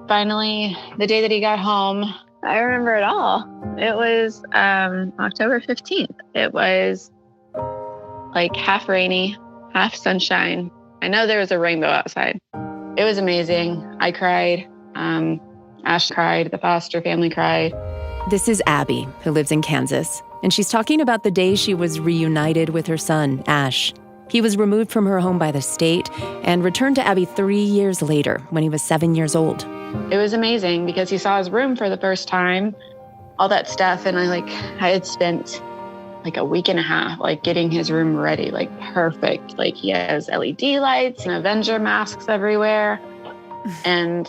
Finally, the day that he got home, I remember it all. It was October 15th. It was like half rainy, half sunshine. I know there was a rainbow outside. It was amazing. I cried. Ash cried. The foster family cried. This is Abby, who lives in Kansas, and she's talking about the day she was reunited with her son, Ash. He was removed from her home by the state and returned to Abby 3 years later when he was 7 years old. It was amazing because he saw his room for the first time, all that stuff. And I had spent like a week and a half, getting his room ready, perfect. He has LED lights and Avenger masks everywhere. And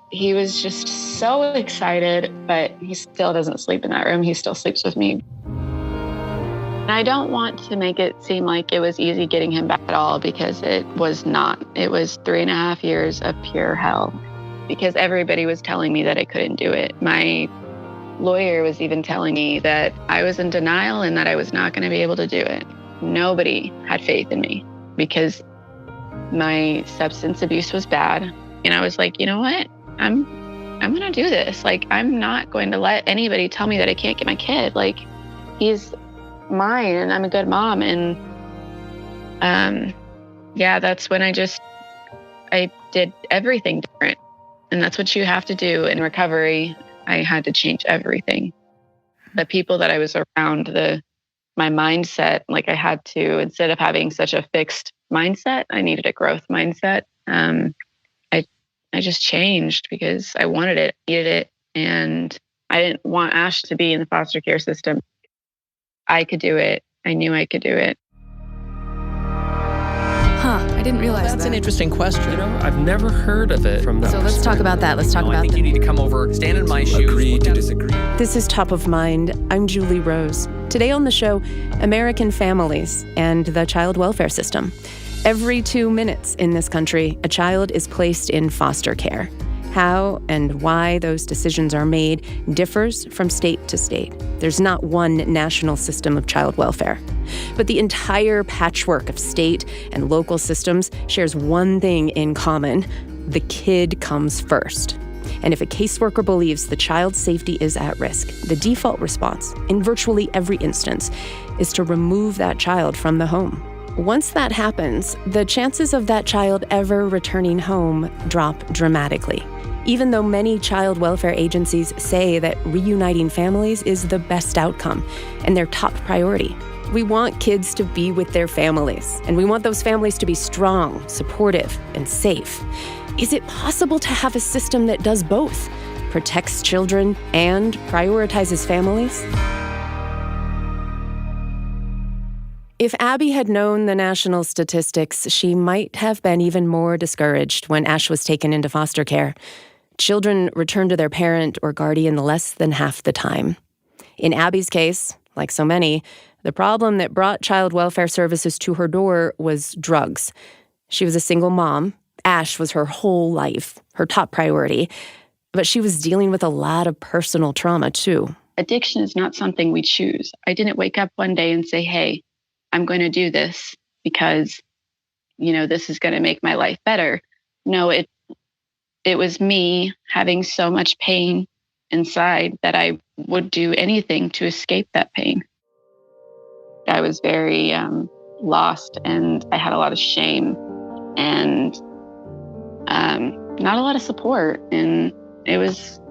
he was just so excited, but he still doesn't sleep in that room. He still sleeps with me. And I don't want to make it seem like it was easy getting him back at all, because it was not. It was 3.5 years of pure hell, because everybody was telling me that I couldn't do it. My lawyer was even telling me that I was in denial and that I was not going to be able to do it. Nobody had faith in me because my substance abuse was bad. And I was like, you know what? I'm going to do this. I'm not going to let anybody tell me that I can't get my kid. He's mine and I'm a good mom. And that's when I did everything different. And that's what you have to do in recovery. I had to change everything. The people that I was around, my mindset, I had to, instead of having such a fixed mindset, I needed a growth mindset. I just changed because I wanted it, needed it, and I didn't want Ash to be in the foster care system. I could do it. I knew I could do it. I didn't realize That's that. an interesting question. I've never heard of it from that So let's talk about that. Let's talk about I think you need to come over, stand in my shoes. Agree to disagree. This is Top of Mind. I'm Julie Rose. Today on the show, American families and the child welfare system. Every 2 minutes in this country, a child is placed in foster care. How and why those decisions are made differs from state to state. There's not one national system of child welfare. But the entire patchwork of state and local systems shares one thing in common: the kid comes first. And if a caseworker believes the child's safety is at risk, the default response, in virtually every instance, is to remove that child from the home. Once that happens, the chances of that child ever returning home drop dramatically, even though many child welfare agencies say that reuniting families is the best outcome and their top priority. We want kids to be with their families, and we want those families to be strong, supportive, and safe. Is it possible to have a system that does both, protects children and prioritizes families? If Abby had known the national statistics, she might have been even more discouraged when Ash was taken into foster care. Children return to their parent or guardian less than half the time. In Abby's case, like so many, the problem that brought child welfare services to her door was drugs. She was a single mom. Ash was her whole life, her top priority. But she was dealing with a lot of personal trauma, too. Addiction is not something we choose. I didn't wake up one day and say, hey, I'm going to do this because, this is going to make my life better. No, it was me having so much pain inside that I would do anything to escape that pain. I was very lost, and I had a lot of shame and not a lot of support. And it was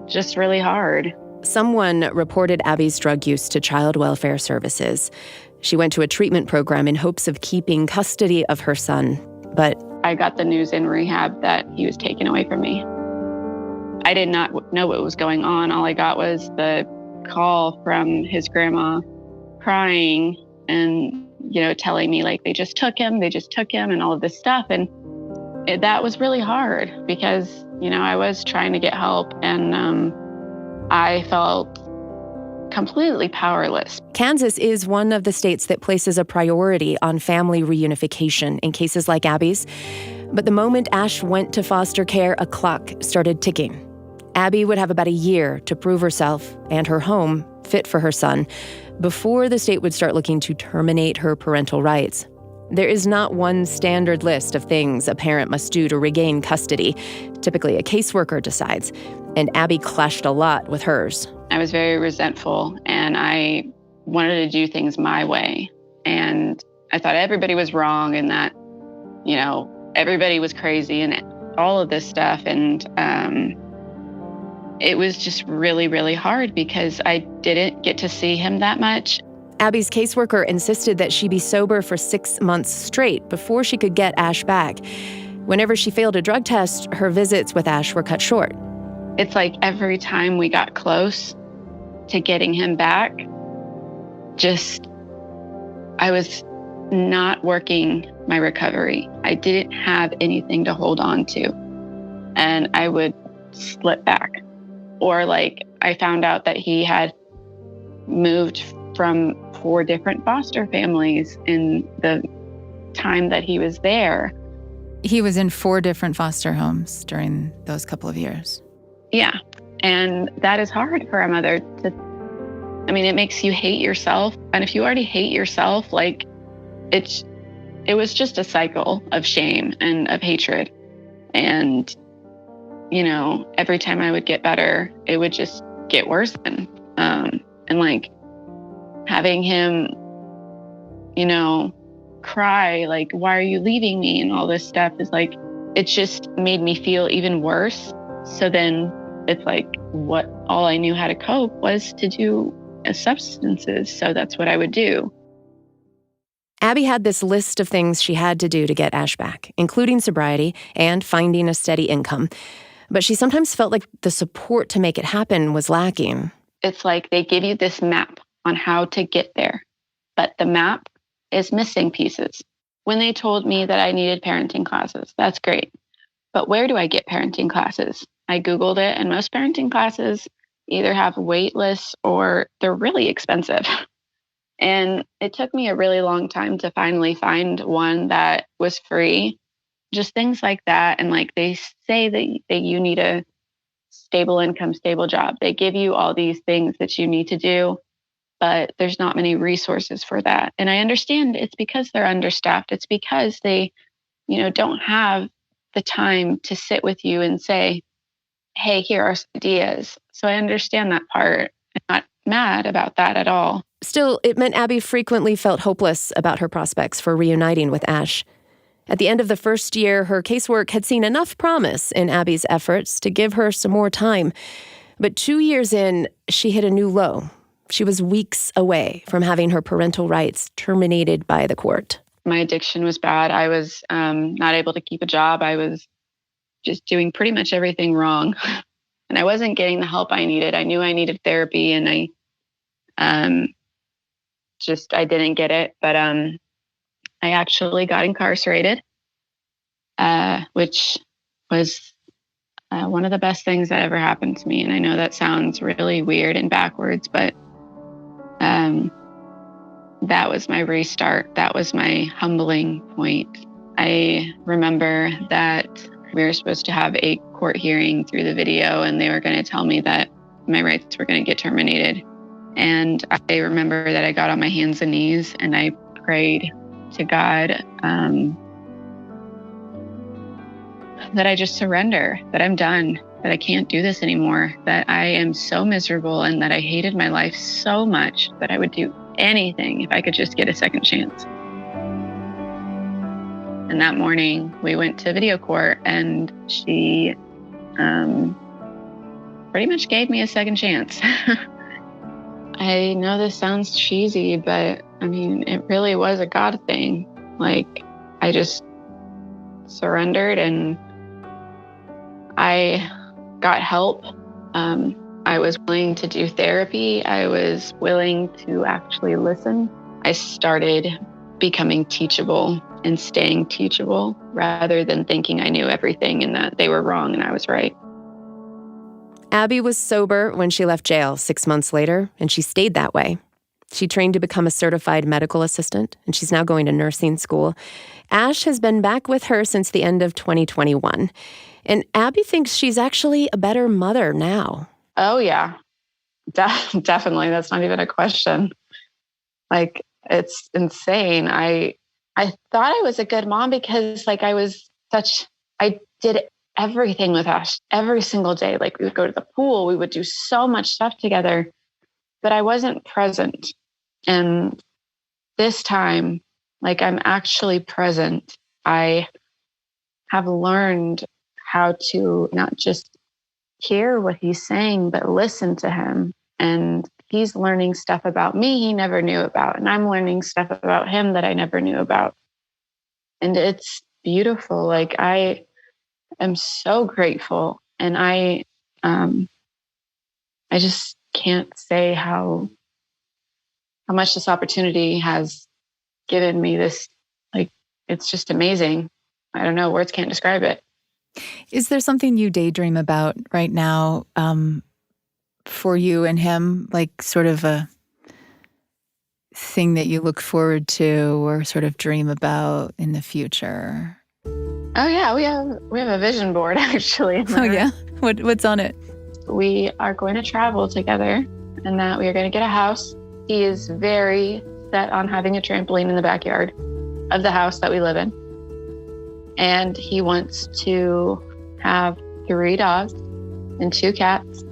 just really hard. Someone reported Abby's drug use to child welfare services. She went to a treatment program in hopes of keeping custody of her son, but I got the news in rehab that he was taken away from me. I did not know what was going on. All I got was the call from his grandma crying and, telling me they just took him and all of this stuff. And that was really hard because, I was trying to get help, and I felt completely powerless. Kansas is one of the states that places a priority on family reunification in cases like Abby's. But the moment Ash went to foster care, a clock started ticking. Abby would have about a year to prove herself and her home fit for her son before the state would start looking to terminate her parental rights. There is not one standard list of things a parent must do to regain custody. Typically, a caseworker decides, and Abby clashed a lot with hers. I was very resentful, and I wanted to do things my way. And I thought everybody was wrong and that, everybody was crazy and all of this stuff. And it was just really, really hard because I didn't get to see him that much. Abby's caseworker insisted that she be sober for 6 months straight before she could get Ash back. Whenever she failed a drug test, her visits with Ash were cut short. It's like every time we got close to getting him back, I was not working my recovery. I didn't have anything to hold on to. And I would slip back. Or I found out that he had moved from 4 different foster families in the time that he was there. He was in 4 different foster homes during those couple of years. Yeah. And that is hard for a mother to, it makes you hate yourself. And if you already hate yourself, it was just a cycle of shame and of hatred. And, every time I would get better, it would just get worse. And having him, cry, why are you leaving me? And all this stuff is it just made me feel even worse. So then it's all I knew how to cope was to do substances. So that's what I would do. Abby had this list of things she had to do to get Ash back, including sobriety and finding a steady income. But she sometimes felt like the support to make it happen was lacking. It's they give you this map on how to get there, but the map is missing pieces. When they told me that I needed parenting classes, that's great. But where do I get parenting classes? I Googled it, and most parenting classes either have wait lists or they're really expensive. And it took me a really long time to finally find one that was free. Just things like that. And they say that you need a stable income, stable job. They give you all these things that you need to do, but there's not many resources for that. And I understand it's because they're understaffed. It's because they, don't have the time to sit with you and say, hey, here are some ideas. So I understand that part. I'm not mad about that at all. Still, it meant Abby frequently felt hopeless about her prospects for reuniting with Ash. At the end of the first year, her casework had seen enough promise in Abby's efforts to give her some more time. But 2 years in, she hit a new low. She was weeks away from having her parental rights terminated by the court. My addiction was bad. I was not able to keep a job. I was just doing pretty much everything wrong. And I wasn't getting the help I needed. I knew I needed therapy, and I didn't get it. But I actually got incarcerated, which was one of the best things that ever happened to me. And I know that sounds really weird and backwards, but that was my restart. That was my humbling point. I remember that we were supposed to have a court hearing through the video, and they were going to tell me that my rights were going to get terminated. And I remember that I got on my hands and knees and I prayed to God that I just surrender, that I'm done, that I can't do this anymore, that I am so miserable and that I hated my life so much that I would do anything if I could just get a second chance. And that morning we went to video court, and she pretty much gave me a second chance. I know this sounds cheesy, but it really was a God thing. I just surrendered and I got help. I was willing to do therapy. I was willing to actually listen. I started becoming teachable and staying teachable rather than thinking I knew everything and that they were wrong and I was right. Abby was sober when she left jail 6 months later, and she stayed that way. She trained to become a certified medical assistant, and she's now going to nursing school. Ash has been back with her since the end of 2021. And Abby thinks she's actually a better mother now. Oh, yeah. Definitely. That's not even a question. It's insane. I I thought I was a good mom because like I did everything with Ash every single day. Like we would go to the pool, we would do so much stuff together, but I wasn't present. And this time, like I'm actually present. I have learned how to not just hear what he's saying, but listen to him. And he's learning stuff about me he never knew about. And I'm learning stuff about him that I never knew about. And it's beautiful. Like I am so grateful. And I just can't say how much this opportunity has given me. This, like, it's just amazing. I don't know, words can't describe it. Is there something you daydream about right now for you and him, like sort of a thing that you look forward to or sort of dream about in the future? Oh yeah, we have a vision board actually. Oh yeah? What's on it? We are going to travel together and that we are going to get a house. He is very set on having a trampoline in the backyard of the house that we live in. And he wants to have 3 dogs and 2 cats.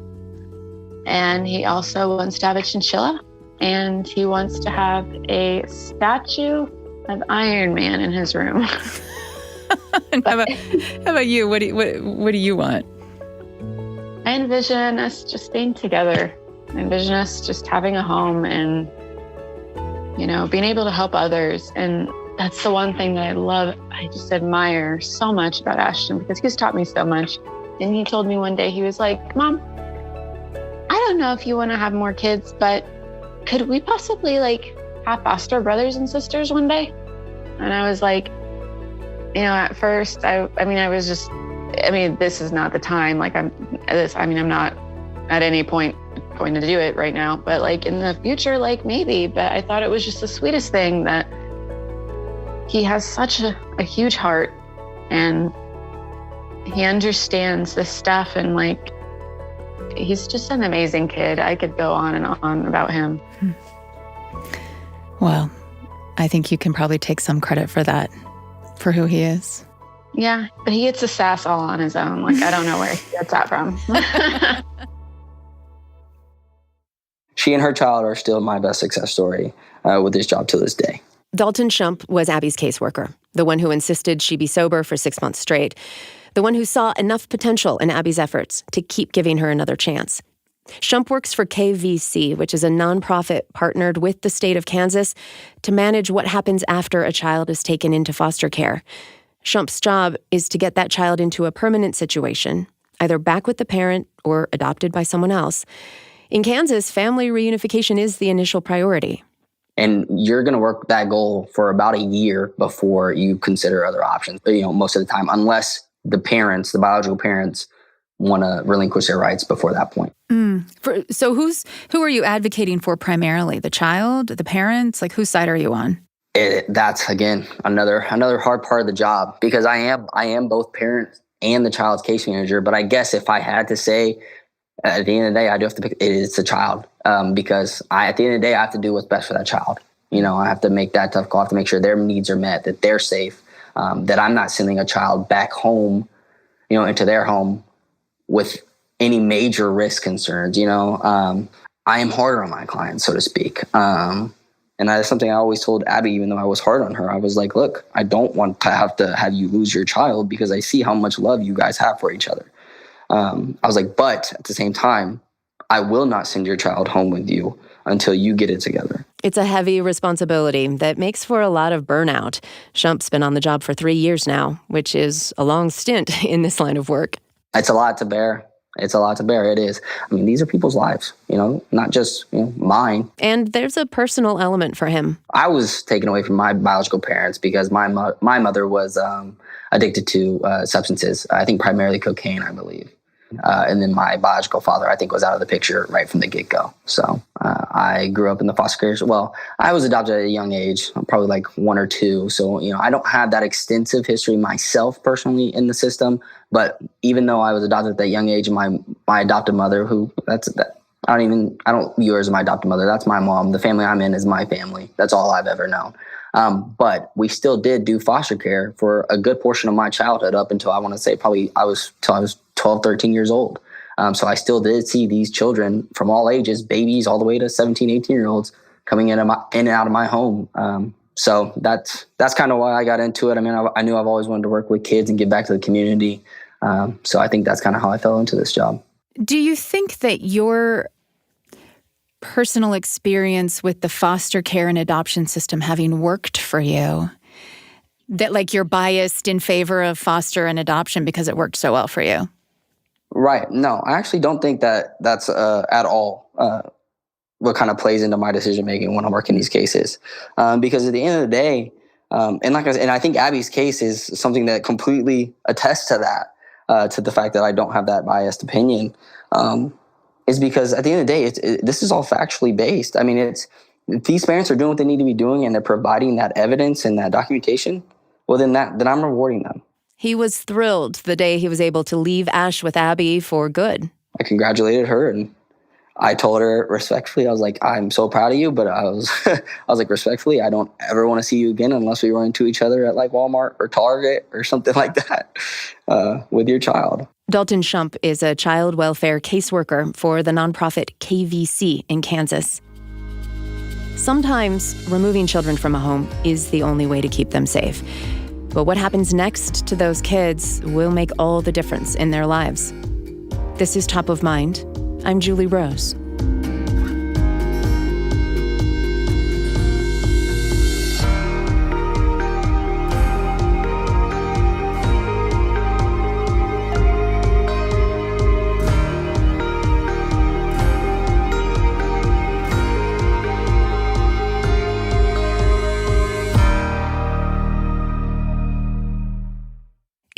And he also wants to have a chinchilla. And he wants to have a statue of Iron Man in his room. How about you? What do you want? I envision us just staying together. I envision us just having a home and, you know, being able to help others. And that's the one thing that I love. I just admire so much about Ashton because he's taught me so much. And he told me one day, he was like, Mom, I don't know if you want to have more kids, but could we possibly like have foster brothers and sisters one day? And I was like, you know, at first, this is not the time. Like I'm not at any point going to do it right now, but like in the future, like maybe. But I thought it was just the sweetest thing that he has such a huge heart and he understands this stuff and like, he's just an amazing kid. I could go on and on about him. Well, I think you can probably take some credit for that, for who he is. Yeah, but he gets the sass all on his own. Like, I don't know where he gets that from. She and her child are still my best success story with this job to this day. Dalton Shump was Abby's caseworker, the one who insisted she be sober for 6 months straight, the one who saw enough potential in Abby's efforts to keep giving her another chance. Shump works for KVC, which is a nonprofit partnered with the state of Kansas to manage what happens after a child is taken into foster care. Shump's job is to get that child into a permanent situation, either back with the parent or adopted by someone else. In Kansas, family reunification is the initial priority. And you're going to work that goal for about a year before you consider other options, you know, most of the time, unless the parents, the biological parents, want to relinquish their rights before that point. So who are you advocating for primarily? The child, the parents? Like, whose side are you on? That's, again, another hard part of the job, because I am both parent and the child's case manager. But I guess if I had to say, at the end of the day, I do have to pick, it's the child, because at the end of the day, I have to do what's best for that child. You know, I have to make that tough call. I have to make sure their needs are met, that they're safe, that I'm not sending a child back home, you know, into their home with any major risk concerns. You know, I am harder on my clients, so to speak. And that is something I always told Abby, even though I was hard on her. I was like, look, I don't want to have you lose your child because I see how much love you guys have for each other. I was like, but at the same time, I will not send your child home with you until you get it together. It's a heavy responsibility that makes for a lot of burnout. Shump's been on the job for 3 years now, which is a long stint in this line of work. It's a lot to bear. It is. I mean, these are people's lives, you know, not just mine. And there's a personal element for him. I was taken away from my biological parents because my mother was addicted to substances. I think primarily cocaine, I believe. And then my biological father, I think, was out of the picture right from the get-go. So I grew up in the foster care. Well, I was adopted at a young age, probably like 1 or 2. So, you know, I don't have that extensive history myself personally in the system. But even though I was adopted at that young age, my adopted mother, I don't view her as my adopted mother. That's my mom. The family I'm in is my family. That's all I've ever known. But we still did do foster care for a good portion of my childhood up until I want to say probably I was 12, 13 years old. So I still did see these children from all ages, babies all the way to 17, 18-year-olds coming in and out of my home. So that's kind of why I got into it. I mean, I knew I've always wanted to work with kids and give back to the community. So I think that's kind of how I fell into this job. Do you think that your personal experience with the foster care and adoption system having worked for you, that like you're biased in favor of foster and adoption because it worked so well for you? Right. No, I actually don't think that that's at all what kind of plays into my decision making when I'm working these cases. Because at the end of the day, and like I said, and I think Abby's case is something that completely attests to that, to the fact that I don't have that biased opinion, is because at the end of the day, this is all factually based. I mean, if these parents are doing what they need to be doing and they're providing that evidence and that documentation, well, then I'm rewarding them. He was thrilled the day he was able to leave Ash with Abby for good. I congratulated her, and I told her respectfully, I was like, I'm so proud of you, but I was like, respectfully, I don't ever want to see you again unless we run into each other at like Walmart or Target or something like that with your child. Dalton Shump is a child welfare caseworker for the nonprofit KVC in Kansas. Sometimes removing children from a home is the only way to keep them safe. But what happens next to those kids will make all the difference in their lives. This is Top of Mind. I'm Julie Rose.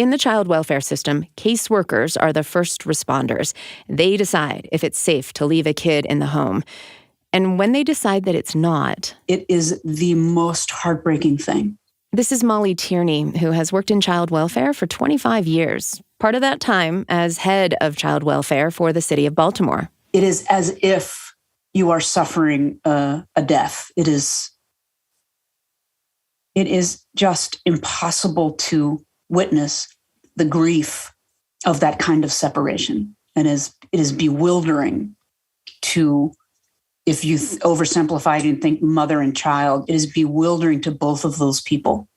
In the child welfare system, caseworkers are the first responders. They decide if it's safe to leave a kid in the home. And when they decide that it's not, it is the most heartbreaking thing. This is Molly Tierney, who has worked in child welfare for 25 years, part of that time as head of child welfare for the city of Baltimore. It is as if you are suffering a death. It is just impossible to witness the grief of that kind of separation. And it is bewildering to, if you oversimplify it and think mother and child, it is bewildering to both of those people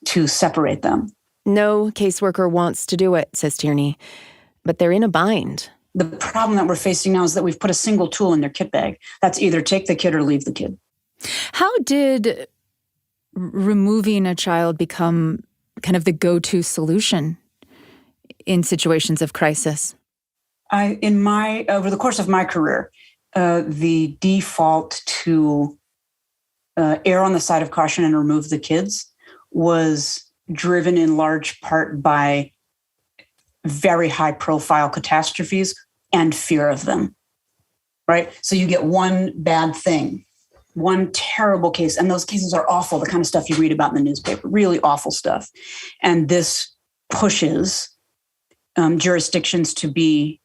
to separate them. No caseworker wants to do it, says Tierney, but they're in a bind. The problem that we're facing now is that we've put a single tool in their kit bag. That's either take the kid or leave the kid. How did removing a child become kind of the go-to solution in situations of crisis? Over the course of my career, the default to err on the side of caution and remove the kids was driven in large part by very high-profile catastrophes and fear of them, right? So you get one bad thing, one terrible case, and those cases are awful, the kind of stuff you read about in the newspaper, really awful stuff. And this pushes jurisdictions to be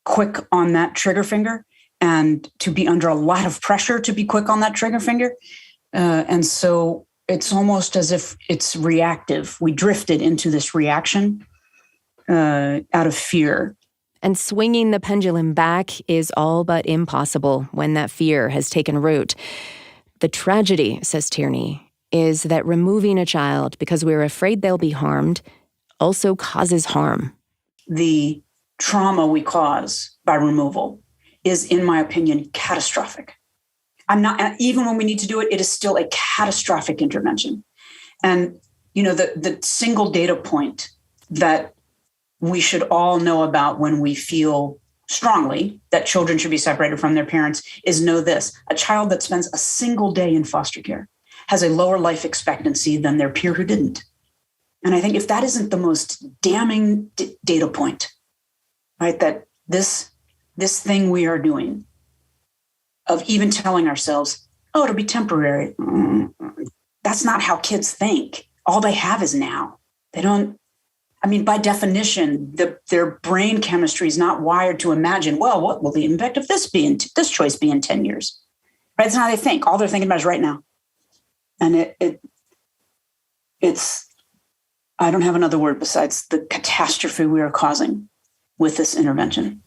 quick on that trigger finger and to be under a lot of pressure to be quick on that trigger finger. And so it's almost as if it's reactive. We drifted into this reaction out of fear. And swinging the pendulum back is all but impossible when that fear has taken root. The tragedy, says Tierney, is that removing a child because we're afraid they'll be harmed also causes harm. The trauma we cause by removal is, in my opinion, catastrophic. Even when we need to do it, it is still a catastrophic intervention. And, the single data point that we should all know about when we feel strongly that children should be separated from their parents is know this: a child that spends a single day in foster care has a lower life expectancy than their peer who didn't. And I think if that isn't the most damning data point, right, that this thing we are doing of even telling ourselves, oh, it'll be temporary. That's not how kids think. All they have is now. They don't. By definition, their brain chemistry is not wired to imagine, well, what will the impact of this this choice be in 10 years? Right? That's not how they think. All they're thinking about is right now. And I don't have another word besides the catastrophe we are causing with this intervention.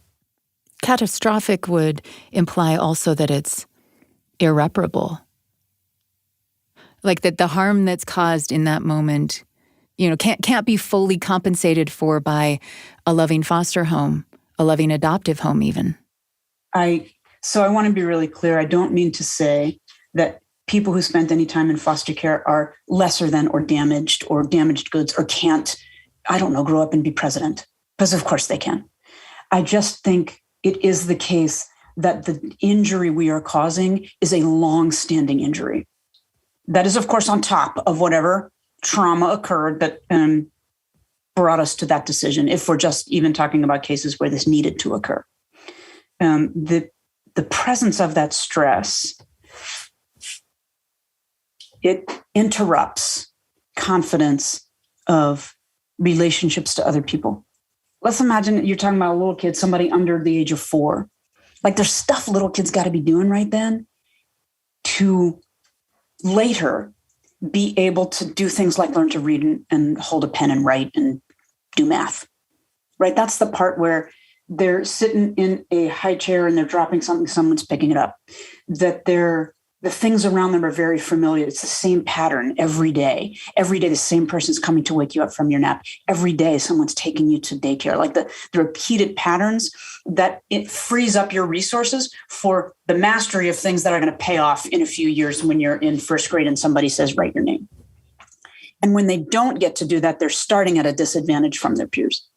Catastrophic would imply also that it's irreparable. Like that the harm that's caused in that moment, can't be fully compensated for by a loving foster home, a loving adoptive home even. So I want to be really clear. I don't mean to say that people who spent any time in foster care are lesser than or damaged goods or can't, grow up and be president. Because of course they can. I just think it is the case that the injury we are causing is a long-standing injury. That is, of course, on top of whatever trauma occurred that brought us to that decision, if we're just even talking about cases where this needed to occur. The presence of that stress, it interrupts confidence of relationships to other people. Let's imagine you're talking about a little kid, somebody under the age of 4. Like there's stuff little kids got to be doing right then to later be able to do things like learn to read and hold a pen and write and do math, right? That's the part where they're sitting in a high chair and they're dropping something, someone's picking it up, that the things around them are very familiar. It's the same pattern every day. Every day, the same person's coming to wake you up from your nap. Every day, someone's taking you to daycare. Like the repeated patterns that it frees up your resources for the mastery of things that are going to pay off in a few years when you're in first grade and somebody says, write your name. And when they don't get to do that, they're starting at a disadvantage from their peers.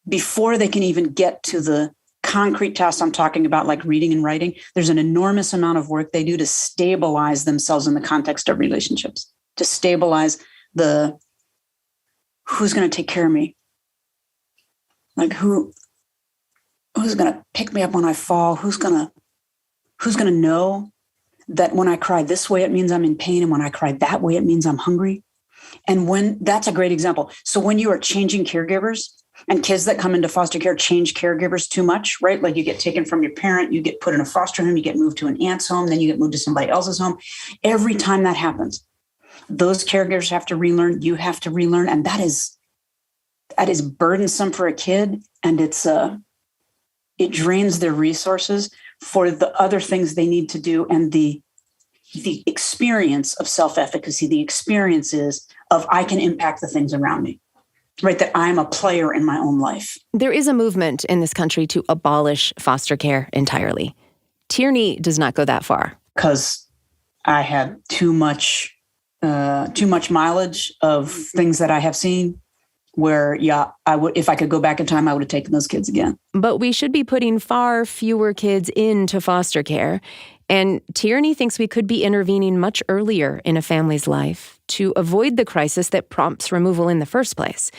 Before they can even get to the concrete tasks I'm talking about, like reading and writing, there's an enormous amount of work they do to stabilize themselves in the context of relationships, to stabilize who's going to take care of me? Like who's going to pick me up when I fall? Who's going to know that when I cry this way, it means I'm in pain. And when I cry that way, it means I'm hungry. And that's a great example. So when you are changing caregivers, and kids that come into foster care change caregivers too much, right? Like you get taken from your parent, you get put in a foster home, you get moved to an aunt's home, then you get moved to somebody else's home. Every time that happens, those caregivers have to relearn, you have to relearn. And that is burdensome for a kid. And it drains their resources for the other things they need to do. And the experience of self-efficacy, the experiences of I can impact the things around me. Right, that I'm a player in my own life. There is a movement in this country to abolish foster care entirely. Tierney does not go that far. Because I had too much mileage of things that I have seen where, I would, if I could go back in time, I would have taken those kids again. But we should be putting far fewer kids into foster care. And Tierney thinks we could be intervening much earlier in a family's life to avoid the crisis that prompts removal in the first place.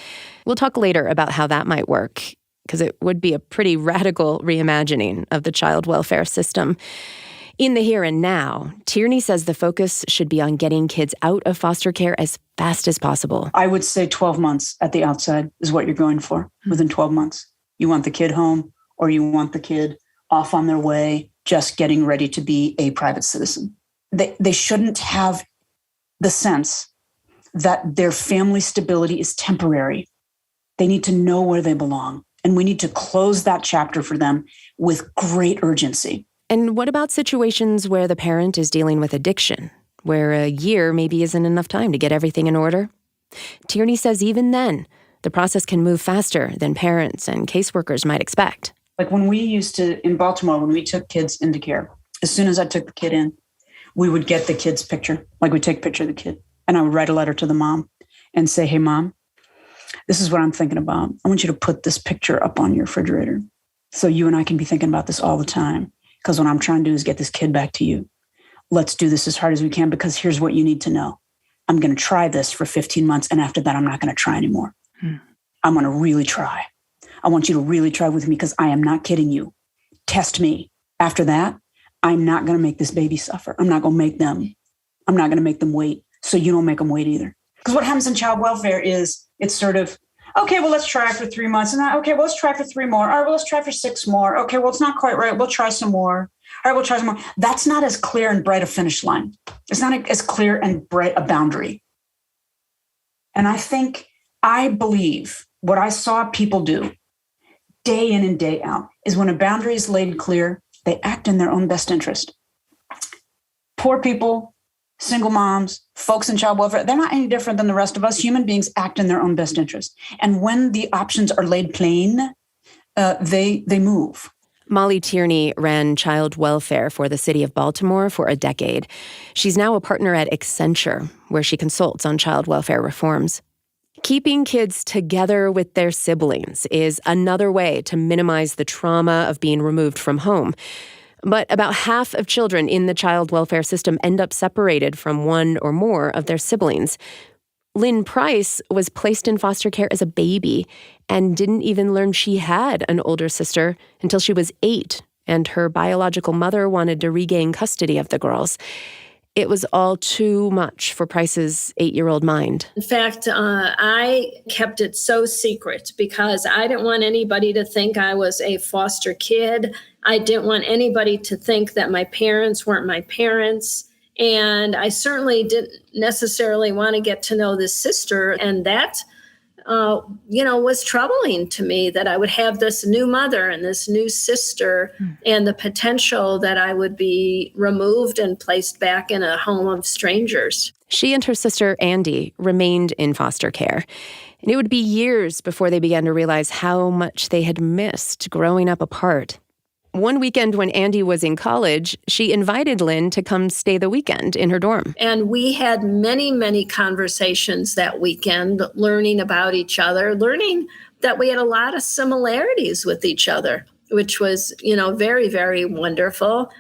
We'll talk later about how that might work, because it would be a pretty radical reimagining of the child welfare system. In the here and now, Tierney says the focus should be on getting kids out of foster care as fast as possible. I would say 12 months at the outside is what you're going for. Within 12 months, you want the kid home or you want the kid off on their way, just getting ready to be a private citizen. They shouldn't have the sense that their family stability is temporary. They need to know where they belong. And we need to close that chapter for them with great urgency. And what about situations where the parent is dealing with addiction, where a year maybe isn't enough time to get everything in order? Tierney says even then, the process can move faster than parents and caseworkers might expect. Like when we used to, in Baltimore, when we took kids into care, as soon as I took the kid in, we would get the kid's picture. Like we'd take a picture of the kid and I would write a letter to the mom and say, hey, mom, this is what I'm thinking about. I want you to put this picture up on your refrigerator so you and I can be thinking about this all the time. Because what I'm trying to do is get this kid back to you. Let's do this as hard as we can because here's what you need to know. I'm going to try this for 15 months. And after that, I'm not going to try anymore. I'm going to really try. I want you to really try with me because I am not kidding you. Test me. After that, I'm not going to make this baby suffer. I'm not going to make them wait. So you don't make them wait either. Because what happens in child welfare is it's sort of, okay, well, let's try for 3 months. And okay, well, let's try for 3 more. All right, well, let's try for 6 more. Okay, well, it's not quite right. We'll try some more. All right, we'll try some more. That's not as clear and bright a finish line. It's not as clear and bright a boundary. And I believe what I saw people do day in and day out is when a boundary is laid clear, they act in their own best interest. Poor people, single moms, folks in child welfare, they're not any different than the rest of us. Human beings act in their own best interest. And when the options are laid plain, they move. Molly Tierney ran child welfare for the city of Baltimore for a decade. She's now a partner at Accenture, where she consults on child welfare reforms. Keeping kids together with their siblings is another way to minimize the trauma of being removed from home. But about half of children in the child welfare system end up separated from one or more of their siblings. Lynn Price was placed in foster care as a baby and didn't even learn she had an older sister until she was 8, and her biological mother wanted to regain custody of the girls. It was all too much for Price's 8-year-old mind. In fact, I kept it so secret because I didn't want anybody to think I was a foster kid. I didn't want anybody to think that my parents weren't my parents. And I certainly didn't necessarily want to get to know this sister. And that, was troubling to me, that I would have this new mother and this new sister and the potential that I would be removed and placed back in a home of strangers. She and her sister, Andy, remained in foster care. And it would be years before they began to realize how much they had missed growing up apart. One weekend when Andy was in college, she invited Lynn to come stay the weekend in her dorm. And we had many, many conversations that weekend, learning about each other, learning that we had a lot of similarities with each other, which was, very, very wonderful.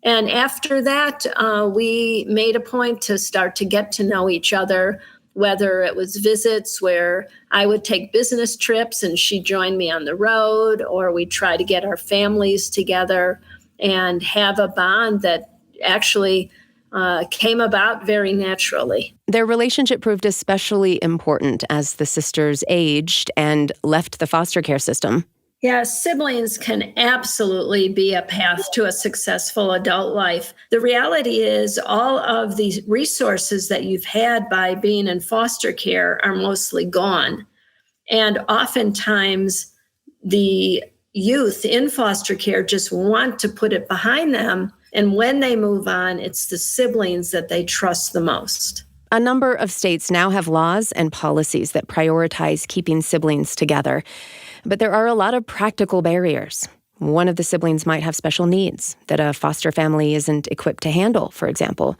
And after that, we made a point to start to get to know each other, whether it was visits where I would take business trips and she joined me on the road, or we try to get our families together and have a bond that actually came about very naturally. Their relationship proved especially important as the sisters aged and left the foster care system. Yeah, siblings can absolutely be a path to a successful adult life. The reality is all of the resources that you've had by being in foster care are mostly gone. And oftentimes the youth in foster care just want to put it behind them. And when they move on, it's the siblings that they trust the most. A number of states now have laws and policies that prioritize keeping siblings together. But there are a lot of practical barriers. One of the siblings might have special needs that a foster family isn't equipped to handle, for example.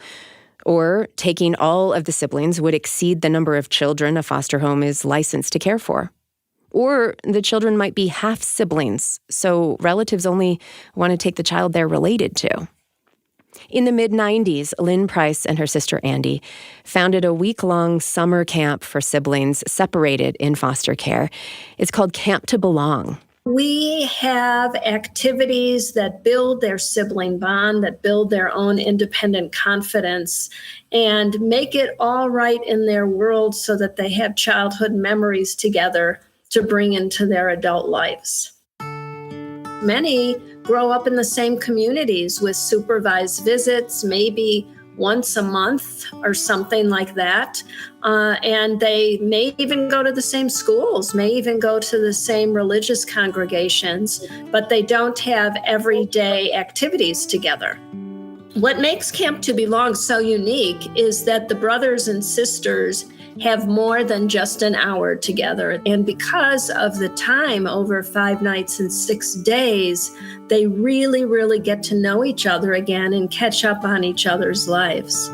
Or taking all of the siblings would exceed the number of children a foster home is licensed to care for. Or the children might be half siblings, so relatives only want to take the child they're related to. In the mid-90s, Lynn Price and her sister Andy founded a week-long summer camp for siblings separated in foster care. It's called Camp to Belong. We have activities that build their sibling bond, that build their own independent confidence, and make it all right in their world so that they have childhood memories together to bring into their adult lives. Many grow up in the same communities with supervised visits, maybe once a month or something like that. And they may even go to the same schools, may even go to the same religious congregations, but they don't have everyday activities together. What makes Camp to Belong so unique is that the brothers and sisters have more than just an hour together. And because of the time over 5 nights and 6 days, they really, really get to know each other again and catch up on each other's lives.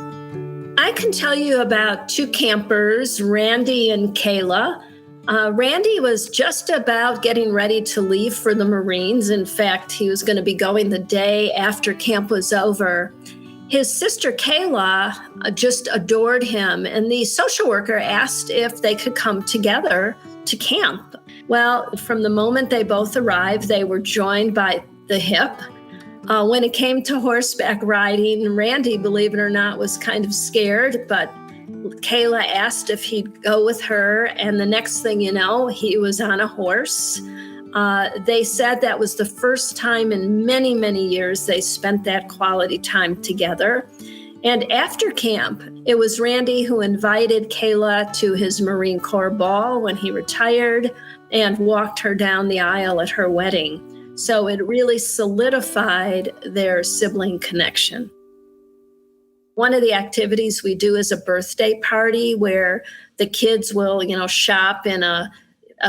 I can tell you about 2 campers, Randy and Kayla. Randy was just about getting ready to leave for the Marines. In fact, he was going to be going the day after camp was over. His sister Kayla just adored him, and the social worker asked if they could come together to camp. Well, from the moment they both arrived, they were joined by the hip. When it came to horseback riding, Randy, believe it or not, was kind of scared, but Kayla asked if he'd go with her, and the next thing you know, he was on a horse. They said that was the first time in many, many years they spent that quality time together. And after camp, it was Randy who invited Kayla to his Marine Corps ball when he retired and walked her down the aisle at her wedding. So it really solidified their sibling connection. One of the activities we do is a birthday party where the kids will, shop in a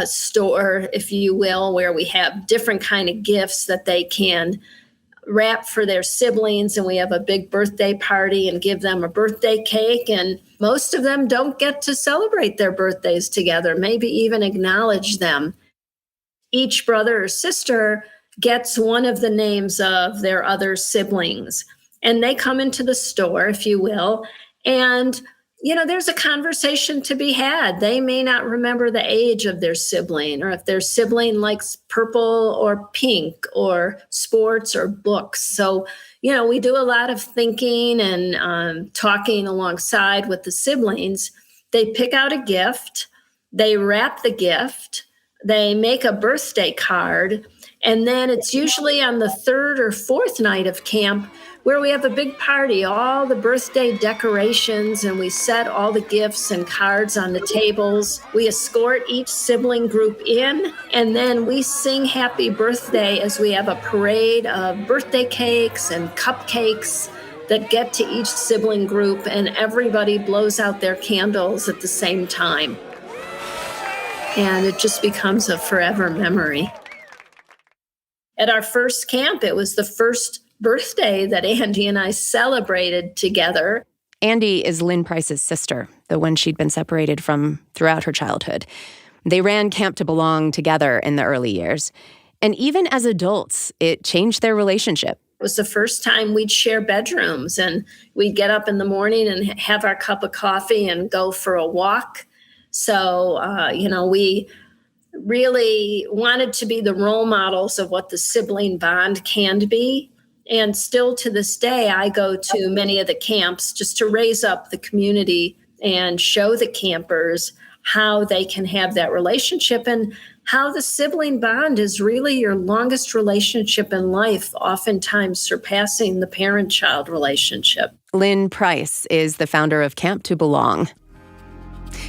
store, if you will, where we have different kind of gifts that they can wrap for their siblings. And we have a big birthday party and give them a birthday cake. And most of them don't get to celebrate their birthdays together, maybe even acknowledge them. Each brother or sister gets one of the names of their other siblings. And they come into the store, if you will, and there's a conversation to be had. They may not remember the age of their sibling, or if their sibling likes purple or pink or sports or books. So, we do a lot of thinking and talking alongside with the siblings. They pick out a gift, they wrap the gift, they make a birthday card, and then it's usually on the third or fourth night of camp where we have a big party, all the birthday decorations, and we set all the gifts and cards on the tables. We escort each sibling group in, and then we sing happy birthday as we have a parade of birthday cakes and cupcakes that get to each sibling group, and everybody blows out their candles at the same time. And it just becomes a forever memory. At our first camp, it was the first birthday that Andy and I celebrated together. Andy is Lynn Price's sister, the one she'd been separated from throughout her childhood. They ran Camp to Belong together in the early years. And even as adults, it changed their relationship. It was the first time we'd share bedrooms, and we'd get up in the morning and have our cup of coffee and go for a walk. So, we really wanted to be the role models of what the sibling bond can be. And still to this day, I go to many of the camps just to raise up the community and show the campers how they can have that relationship and how the sibling bond is really your longest relationship in life, oftentimes surpassing the parent-child relationship. Lynn Price is the founder of Camp to Belong.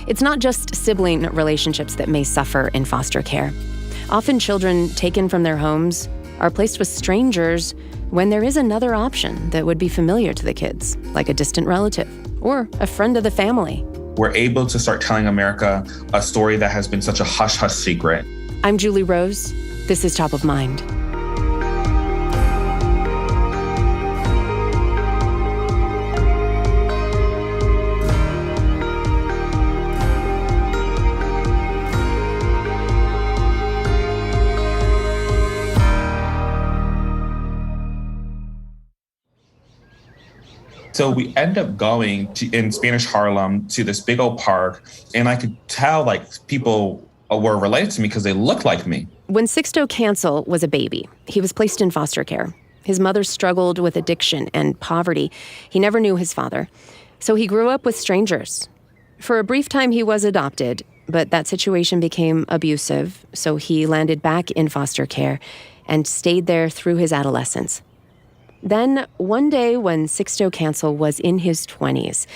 It's not just sibling relationships that may suffer in foster care. Often children taken from their homes are placed with strangers when there is another option that would be familiar to the kids, like a distant relative or a friend of the family. We're able to start telling America a story that has been such a hush-hush secret. I'm Julie Rose. This is Top of Mind. So we end up going in Spanish Harlem to this big old park, and I could tell people were related to me because they looked like me. When Sixto Cancel was a baby, he was placed in foster care. His mother struggled with addiction and poverty. He never knew his father, so he grew up with strangers. For a brief time, he was adopted, but that situation became abusive, so he landed back in foster care and stayed there through his adolescence. Then, one day when Sixto Cancel was in his 20s,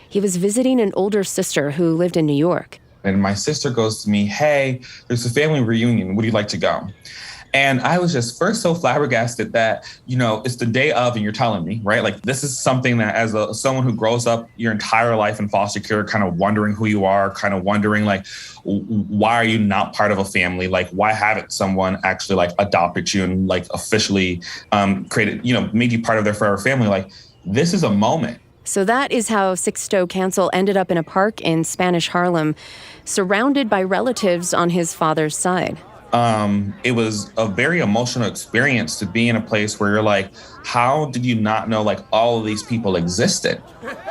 he was visiting an older sister who lived in New York. And my sister goes to me, "Hey, there's a family reunion. Would you like to go?" And I was just first so flabbergasted that, it's the day of and you're telling me, right? This is something that as someone who grows up your entire life in foster care, kind of wondering who you are, kind of wondering why are you not part of a family? Why haven't someone actually adopted you and officially created, made you part of their forever family? This is a moment. So that is how Sixto Cancel ended up in a park in Spanish Harlem, surrounded by relatives on his father's side. It was a very emotional experience to be in a place where you're how did you not know all of these people existed?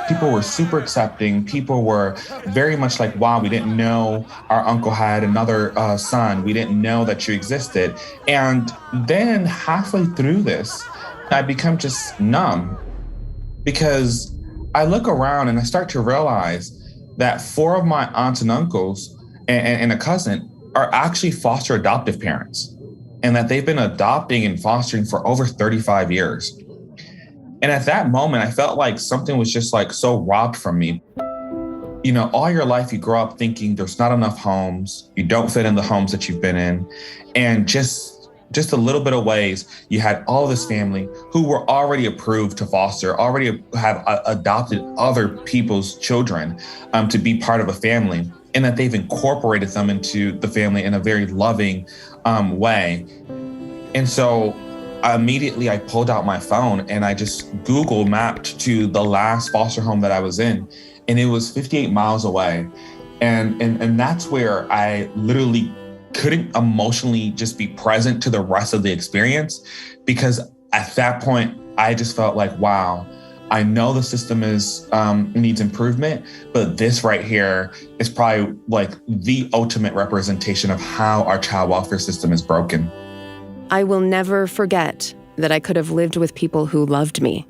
People were super accepting. People were very much wow, we didn't know our uncle had another son. We didn't know that you existed. And then halfway through this, I become just numb because I look around and I start to realize that 4 of my aunts and uncles and a cousin are actually foster adoptive parents, and that they've been adopting and fostering for over 35 years. And at that moment, I felt like something was just like so robbed from me. You know, all your life you grow up thinking there's not enough homes, you don't fit in the homes that you've been in. And just a little bit of ways, you had all this family who were already approved to foster, already have adopted other people's children to be part of a family, and that they've incorporated them into the family in a very loving way. And so immediately I pulled out my phone and I just Google mapped to the last foster home that I was in. And it was 58 miles away. And that's where I literally couldn't emotionally just be present to the rest of the experience, because at that point, I just felt like, wow, I know the system needs improvement, but this right here is probably like the ultimate representation of how our child welfare system is broken. I will never forget that I could have lived with people who loved me.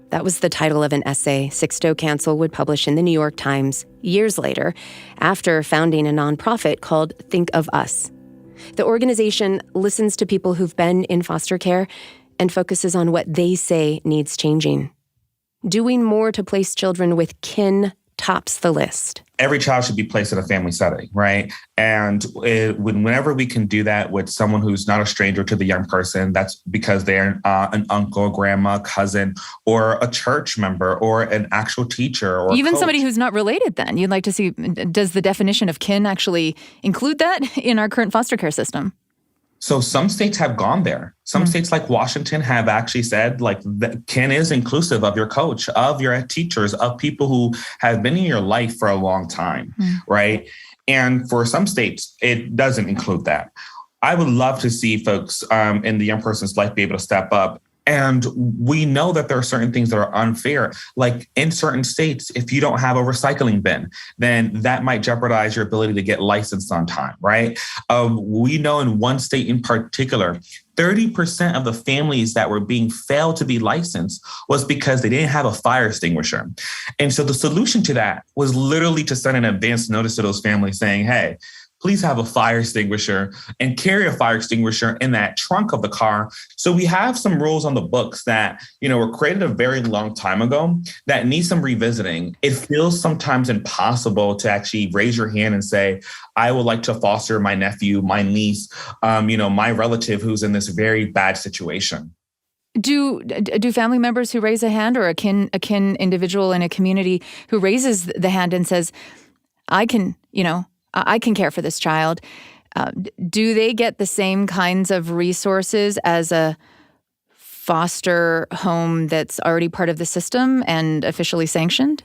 That was the title of an essay Sixto Cancel would publish in the New York Times years later, after founding a nonprofit called Think of Us. The organization listens to people who've been in foster care and focuses on what they say needs changing. Doing more to place children with kin tops the list. Every child should be placed in a family setting, right? And whenever we can do that with someone who's not a stranger to the young person, that's because they're an uncle, grandma, cousin, or a church member, or an actual teacher, or even coach. Somebody who's not related then. You'd like to see, does the definition of kin actually include that in our current foster care system? So some states have gone there. Some states like Washington have actually said like kin is inclusive of your coach, of your teachers, of people who have been in your life for a long time, right? And for some states, it doesn't include that. I would love to see folks in the young person's life be able to step up. And we know that there are certain things that are unfair. Like in certain states, if you don't have a recycling bin, then that might jeopardize your ability to get licensed on time, right? We know in one state in particular, 30% of the families that were being failed to be licensed was because they didn't have a fire extinguisher. And so the solution to that was literally to send an advance notice to those families saying, hey, please have a fire extinguisher and carry a fire extinguisher in that trunk of the car. So we have some rules on the books that, were created a very long time ago that need some revisiting. It feels sometimes impossible to actually raise your hand and say, I would like to foster my nephew, my niece, my relative who's in this very bad situation. Do family members who raise a hand, or a kin individual in a community who raises the hand and says, I can care for this child. Do they get the same kinds of resources as a foster home that's already part of the system and officially sanctioned?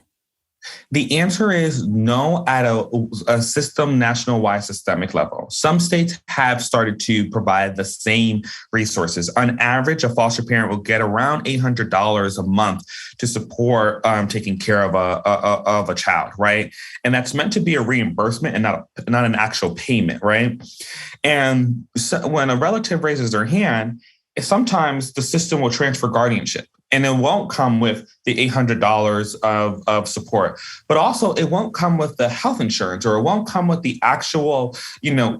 The answer is no at a system, national-wide systemic level. Some states have started to provide the same resources. On average, a foster parent will get around $800 a month to support taking care of a child, right? And that's meant to be a reimbursement and not an actual payment, right? And so when a relative raises their hand, sometimes the system will transfer guardianship. And it won't come with the $800 of support, but also it won't come with the health insurance, or it won't come with the actual,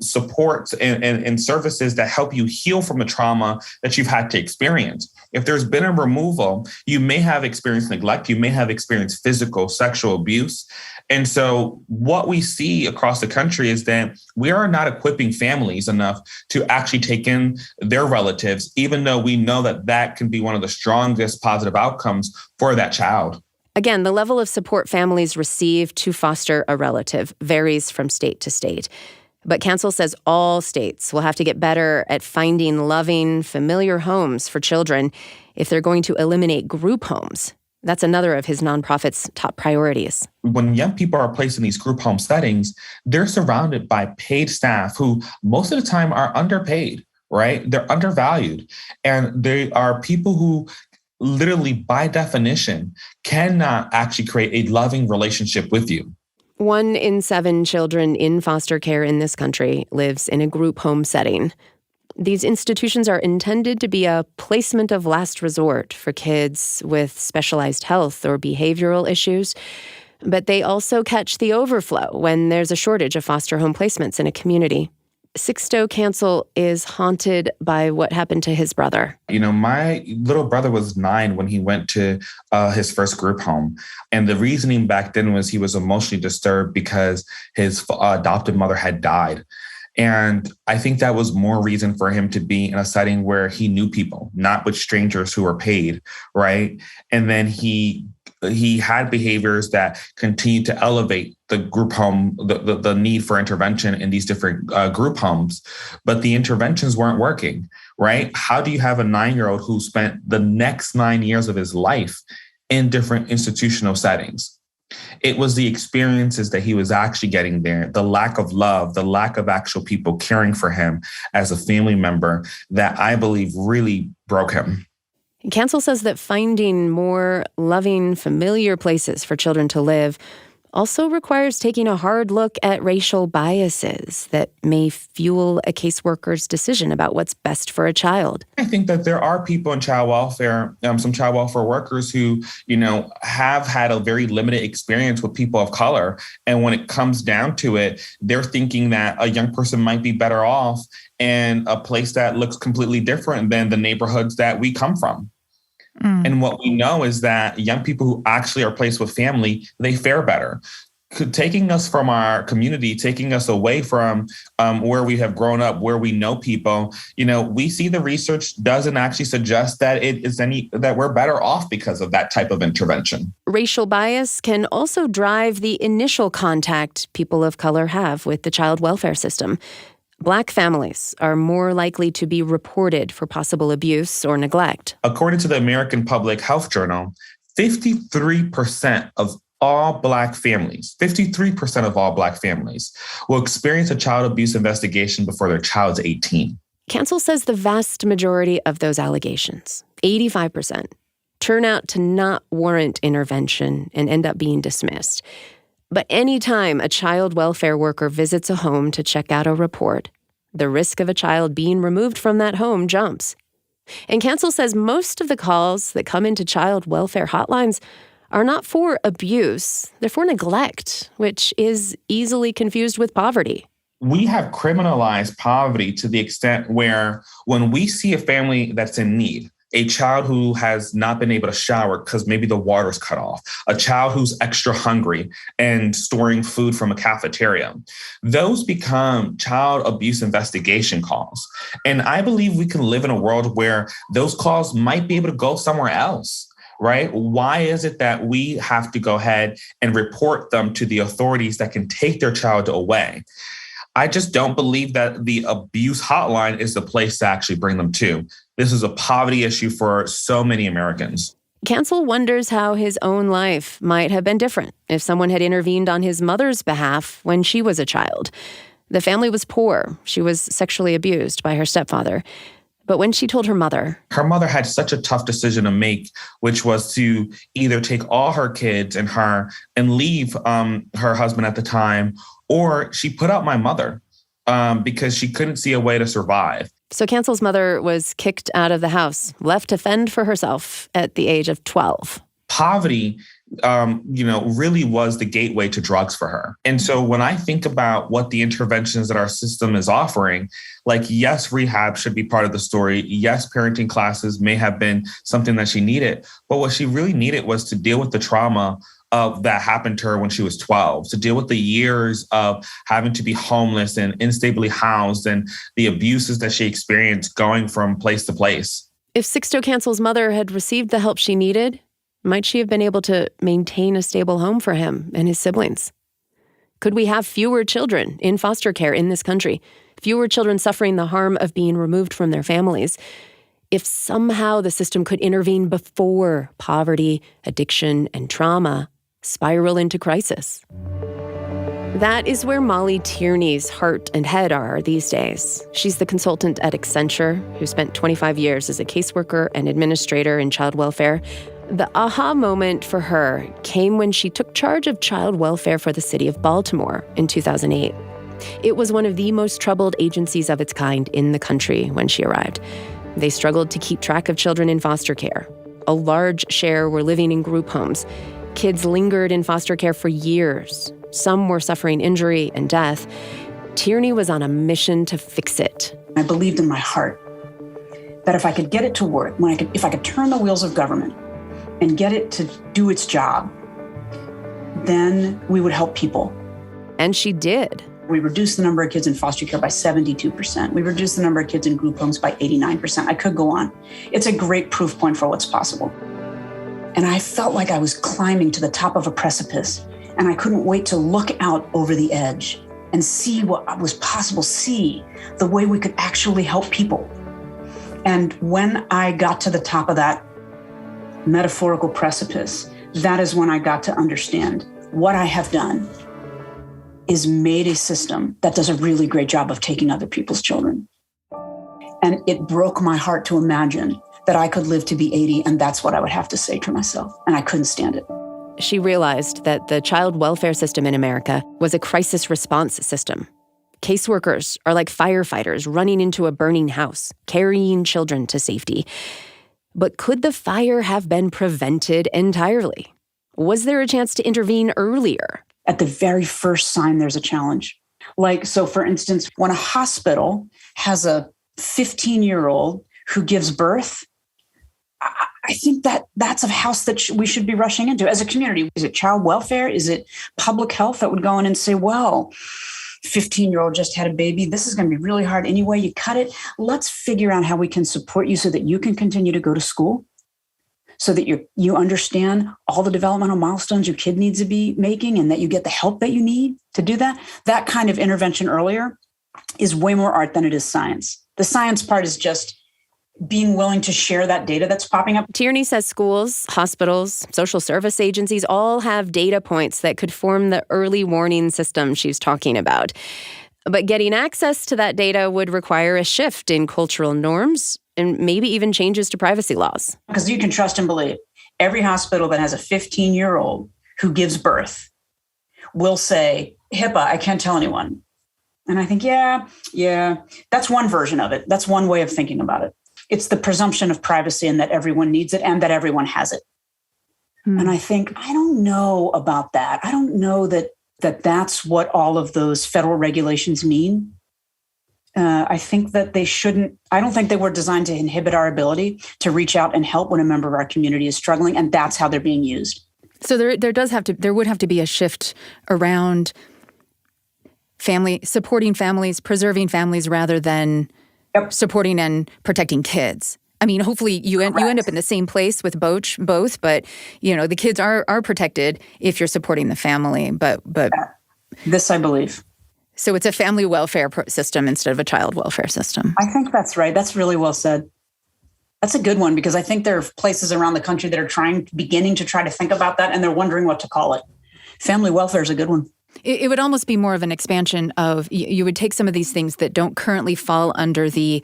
supports and services that help you heal from the trauma that you've had to experience. If there's been a removal, you may have experienced neglect, you may have experienced physical, sexual abuse. And so what we see across the country is that we are not equipping families enough to actually take in their relatives, even though we know that that can be one of the strongest positive outcomes for that child. Again, the level of support families receive to foster a relative varies from state to state. But Cancel says all states will have to get better at finding loving, familiar homes for children if they're going to eliminate group homes. That's another of his nonprofit's top priorities. When young people are placed in these group home settings, they're surrounded by paid staff who most of the time are underpaid, right? They're undervalued. And they are people who literally, by definition, cannot actually create a loving relationship with you. 1 in 7 children in foster care in this country lives in a group home setting. These institutions are intended to be a placement of last resort for kids with specialized health or behavioral issues, but they also catch the overflow when there's a shortage of foster home placements in a community. Sixto Cancel is haunted by what happened to his brother. My little brother was 9 when he went to his first group home. And the reasoning back then was he was emotionally disturbed because his adopted mother had died. And I think that was more reason for him to be in a setting where he knew people, not with strangers who were paid, right? And then he had behaviors that continued to elevate the group home, the need for intervention in these different group homes, but the interventions weren't working, right? How do you have a 9-year-old who spent the next 9 years of his life in different institutional settings? It was the experiences that he was actually getting there, the lack of love, the lack of actual people caring for him as a family member that I believe really broke him. Cancel says that finding more loving, familiar places for children to live also requires taking a hard look at racial biases that may fuel a caseworker's decision about what's best for a child. I think that there are people in child welfare, some child welfare workers who, have had a very limited experience with people of color. And when it comes down to it, they're thinking that a young person might be better off in a place that looks completely different than the neighborhoods that we come from. And what we know is that young people who actually are placed with family, they fare better. Taking us from our community, taking us away from where we have grown up, where we know people, we see the research doesn't actually suggest that that we're better off because of that type of intervention. Racial bias can also drive the initial contact people of color have with the child welfare system. Black families are more likely to be reported for possible abuse or neglect. According to the American Public Health Journal, 53% of all Black families, 53% of all Black families will experience a child abuse investigation before their child's 18. Cancel says the vast majority of those allegations, 85%, turn out to not warrant intervention and end up being dismissed. But anytime a child welfare worker visits a home to check out a report, the risk of a child being removed from that home jumps. And Cancel says most of the calls that come into child welfare hotlines are not for abuse, they're for neglect, which is easily confused with poverty. We have criminalized poverty to the extent where when we see a family that's in need, a child who has not been able to shower because maybe the water's cut off, a child who's extra hungry and storing food from a cafeteria, those become child abuse investigation calls. And I believe we can live in a world where those calls might be able to go somewhere else, right? Why is it that we have to go ahead and report them to the authorities that can take their child away? I just don't believe that the abuse hotline is the place to actually bring them to. This is a poverty issue for so many Americans. Cancel wonders how his own life might have been different if someone had intervened on his mother's behalf when she was a child. The family was poor. She was sexually abused by her stepfather. But when she told her mother had such a tough decision to make, which was to either take all her kids and leave her husband at the time, or she put out my mother because she couldn't see a way to survive. So Cancel's mother was kicked out of the house, left to fend for herself at the age of 12. Poverty, really was the gateway to drugs for her. And so when I think about what the interventions that our system is offering, yes, rehab should be part of the story. Yes, parenting classes may have been something that she needed, but what she really needed was to deal with the trauma of that happened to her when she was 12, to deal with the years of having to be homeless and instably housed and the abuses that she experienced going from place to place. If Sixto Cancel's mother had received the help she needed, might she have been able to maintain a stable home for him and his siblings? Could we have fewer children in foster care in this country, fewer children suffering the harm of being removed from their families, if somehow the system could intervene before poverty, addiction, and trauma spiral into crisis? That is where Molly Tierney's heart and head are these days. She's the consultant at Accenture, who spent 25 years as a caseworker and administrator in child welfare. The aha moment for her came when she took charge of child welfare for the city of Baltimore in 2008. It was one of the most troubled agencies of its kind in the country when she arrived. They struggled to keep track of children in foster care. A large share were living in group homes. Kids lingered in foster care for years. Some were suffering injury and death. Tierney was on a mission to fix it. I believed in my heart that if I could get it to work, if I could turn the wheels of government and get it to do its job, then we would help people. And she did. We reduced the number of kids in foster care by 72%. We reduced the number of kids in group homes by 89%. I could go on. It's a great proof point for what's possible. And I felt like I was climbing to the top of a precipice, and I couldn't wait to look out over the edge and see what was possible, see the way we could actually help people. And when I got to the top of that metaphorical precipice, that is when I got to understand what I have done is made a system that does a really great job of taking other people's children. And it broke my heart to imagine that I could live to be 80, and that's what I would have to say to myself. And I couldn't stand it. She realized that the child welfare system in America was a crisis response system. Caseworkers are like firefighters running into a burning house, carrying children to safety. But could the fire have been prevented entirely? Was there a chance to intervene earlier? At the very first sign, there's a challenge. So for instance, when a hospital has a 15-year-old who gives birth, I think that's a house that we should be rushing into as a community. Is it child welfare? Is it public health that would go in and say, well, 15-year-old just had a baby. This is going to be really hard anyway. You cut it. Let's figure out how we can support you so that you can continue to go to school, so that you understand all the developmental milestones your kid needs to be making and that you get the help that you need to do that. That kind of intervention earlier is way more art than it is science. The science part is just being willing to share that data that's popping up. Tierney says schools, hospitals, social service agencies all have data points that could form the early warning system she's talking about. But getting access to that data would require a shift in cultural norms and maybe even changes to privacy laws. Because you can trust and believe every hospital that has a 15-year-old who gives birth will say, HIPAA, I can't tell anyone. And I think, yeah, that's one version of it. That's one way of thinking about it. It's the presumption of privacy and that everyone needs it and that everyone has it. And I think, I don't know about that. I don't know that that's what all of those federal regulations mean. I think that they shouldn't, I don't think they were designed to inhibit our ability to reach out and help when a member of our community is struggling, and that's how they're being used. So there would have to be a shift around supporting families, preserving families rather than supporting and protecting kids. I mean, hopefully you end up in the same place with both, but the kids are protected if you're supporting the family. But this, I believe. So it's a family welfare system instead of a child welfare system. I think that's right. That's really well said. That's a good one, because I think there are places around the country that are beginning to try to think about that, and they're wondering what to call it. Family welfare is a good one. It would almost be more of an expansion of, you would take some of these things that don't currently fall under the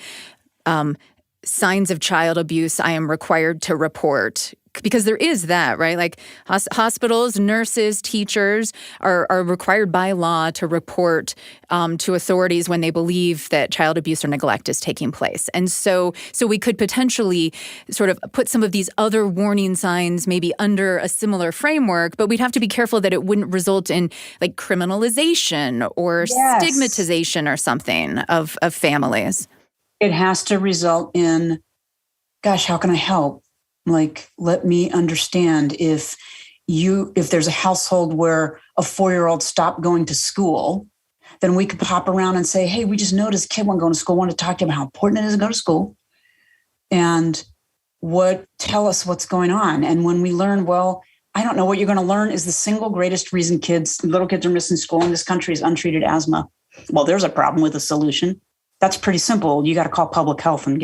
signs of child abuse I am required to report, because there is that, right? Like hospitals, nurses, teachers are required by law to report to authorities when they believe that child abuse or neglect is taking place. And so we could potentially sort of put some of these other warning signs maybe under a similar framework, but we'd have to be careful that it wouldn't result in like criminalization or stigmatization or something of families. It has to result in, gosh, how can I help? Like, let me understand if there's a household where a 4-year-old stopped going to school, then we could pop around and say, hey, we just noticed kid wasn't going to school. Want to talk to him about how important it is to go to school, and tell us what's going on. And when we learn, well, I don't know what you're going to learn is the single greatest reason little kids are missing school in this country is untreated asthma. Well, there's a problem with a solution. That's pretty simple. You got to call public health and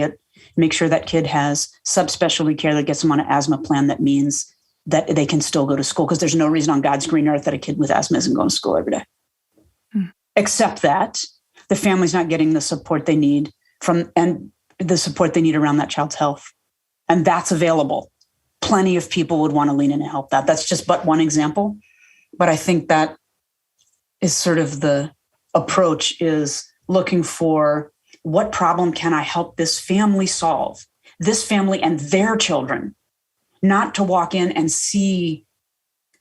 make sure that kid has subspecialty care that gets them on an asthma plan. That means that they can still go to school, because there's no reason on God's green earth that a kid with asthma isn't going to school every day. Except that the family's not getting the support they need and the support they need around that child's health. And that's available. Plenty of people would want to lean in and help that. That's just but one example. But I think that is sort of the approach, is looking for, what problem can I help this family solve? This family and their children, not to walk in and see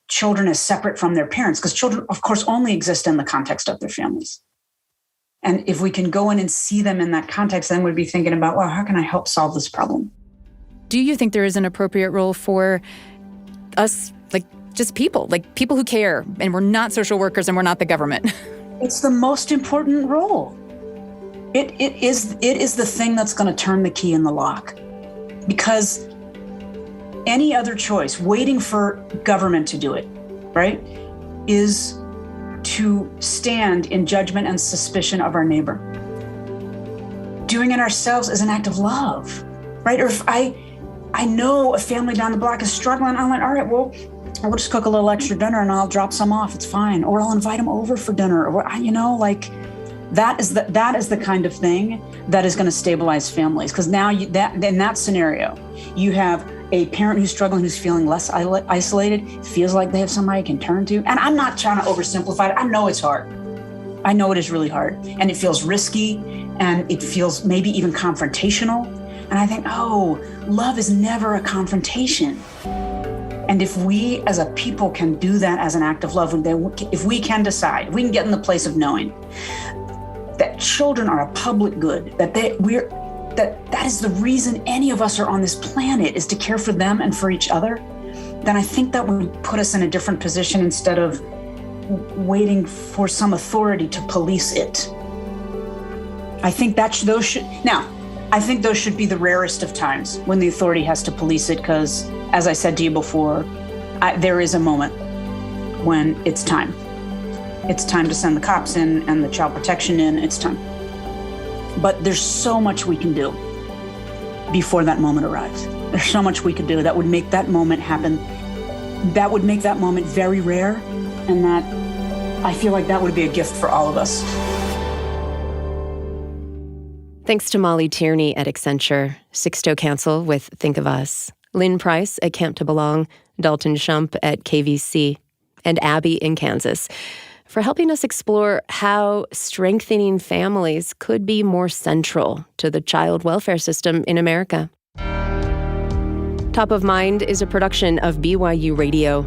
children as separate from their parents, because children, of course, only exist in the context of their families. And if we can go in and see them in that context, then we'd be thinking about, well, how can I help solve this problem? Do you think there is an appropriate role for us, like just people who care, and we're not social workers and we're not the government? It's the most important role. It is the thing that's going to turn the key in the lock. Because any other choice, waiting for government to do it, right, is to stand in judgment and suspicion of our neighbor. Doing it ourselves is an act of love, right? Or if I know a family down the block is struggling, I'm like, all right, well, we'll just cook a little extra dinner and I'll drop some off. It's fine. Or I'll invite them over for dinner. Or, like that is the kind of thing that is going to stabilize families. Because now in that scenario, you have a parent who's struggling, who's feeling less isolated, feels like they have somebody can turn to. And I'm not trying to oversimplify it. I know it's hard. I know it is really hard. And it feels risky. And it feels maybe even confrontational. And I think, love is never a confrontation. And if we as a people can do that as an act of love, if we can decide, if we can get in the place of knowing that children are a public good, that is the reason any of us are on this planet, is to care for them and for each other, then I think that would put us in a different position instead of waiting for some authority to police it. I think those should be the rarest of times when the authority has to police it, because, as I said to you before, there is a moment when it's time. It's time to send the cops in and the child protection in. It's time. But there's so much we can do before that moment arrives. There's so much we could do that would make that moment happen. That would make that moment very rare, and that I feel like that would be a gift for all of us. Thanks to Molly Tierney at Accenture, Sixto Council with Think of Us, Lynn Price at Camp to Belong, Dalton Shump at KVC, and Abby in Kansas for helping us explore how strengthening families could be more central to the child welfare system in America. Top of Mind is a production of BYU Radio.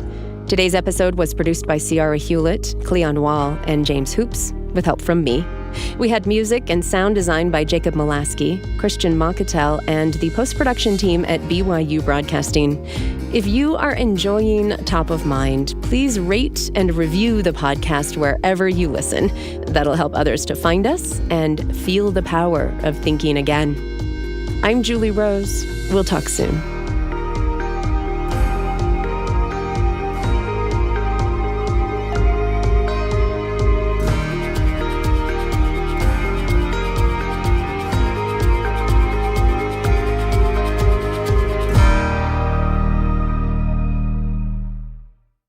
Today's episode was produced by Ciara Hewlett, Cleon Wall, and James Hoops, with help from me. We had music and sound design by Jacob Molaski, Christian Moncatel, and the post-production team at BYU Broadcasting. If you are enjoying Top of Mind, please rate and review the podcast wherever you listen. That'll help others to find us and feel the power of thinking again. I'm Julie Rose. We'll talk soon.